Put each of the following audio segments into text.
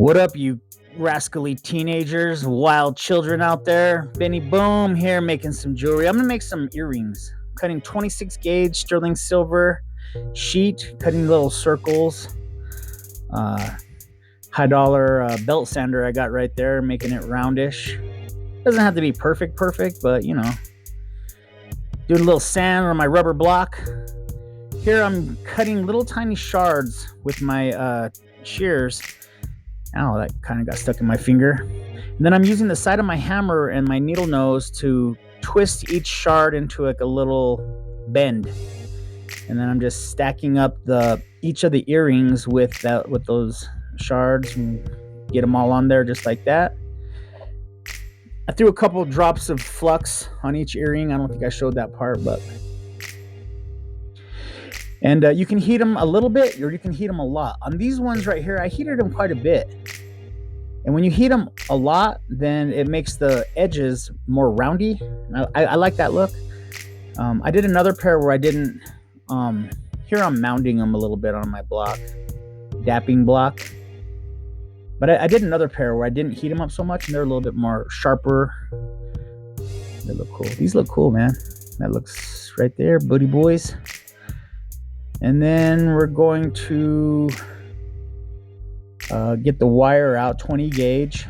What up, you rascally teenagers, wild children out there? Benny Boom here making some jewelry. I'm going to make some earrings. Cutting 26 gauge sterling silver sheet, cutting little circles. High dollar belt sander I got right there, making it roundish. Doesn't have to be perfect, but you know. Doing a little sand on my rubber block. Here I'm cutting little tiny shards with my shears. Ow, that kind of got stuck in my finger. And then I'm using the side of my hammer and my needle nose to twist each shard into like a little bend. And then I'm just stacking up each of the earrings with those shards and get them all on there just like that. I threw a couple drops of flux on each earring. I don't think I showed that part, but... And you can heat them a little bit or you can heat them a lot. On these ones right here, I heated them quite a bit. And when you heat them a lot, then it makes the edges more roundy. I like that look. I did another pair where I didn't... here I'm mounding them a little bit on my block. Dapping block. But I did another pair where I didn't heat them up so much and they're a little bit more sharper. They look cool. These look cool, man. That looks right there, booty boys. And then we're going to get the wire out, 20 gauge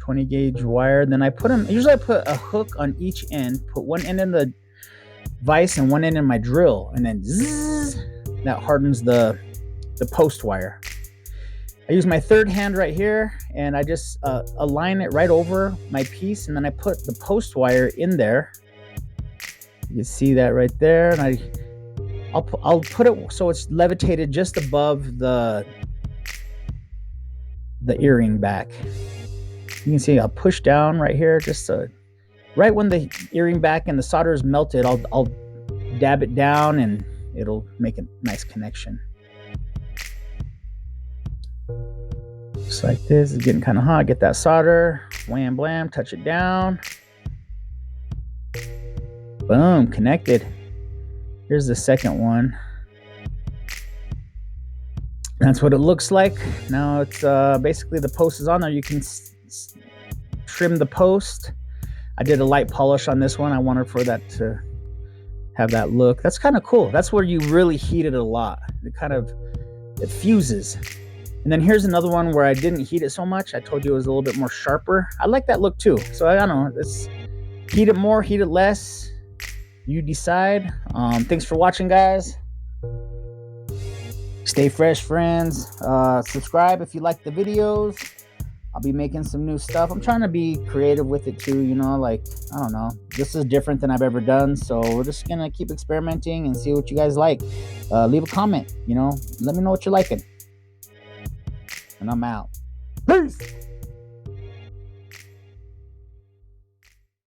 wire. Then usually I put a hook on each end, put one end in the vise and one end in my drill, and then zzz, that hardens the post wire. I use my third hand right here, and I just align it right over my piece, and then I put the post wire in there. You can see that right there, and I'll put it so it's levitated just above the earring back. You can see I'll push down right here, just right when the earring back and the solder is melted, I'll dab it down and it'll make a nice connection. Just like this. It's getting kind of hot. Get that solder, wham blam, touch it down. Boom, connected. Here's the second one. That's what it looks like. Now it's basically the post is on there. You can trim the post. I did a light polish on this one. I wanted for that to have that look. That's kind of cool. That's where you really heat it a lot. It fuses. And then here's another one where I didn't heat it so much. I told you it was a little bit more sharper. I like that look too. So I don't know. Let's heat it more, heat it less. You decide. Thanks for watching, guys. Stay fresh, friends. Subscribe if you like the videos. I'll be making some new stuff. I'm trying to be creative with it too, you know, like, I don't know. This is different than I've ever done. So we're just going to keep experimenting and see what you guys like. Leave a comment, you know. Let me know what you're liking. And I'm out. Peace.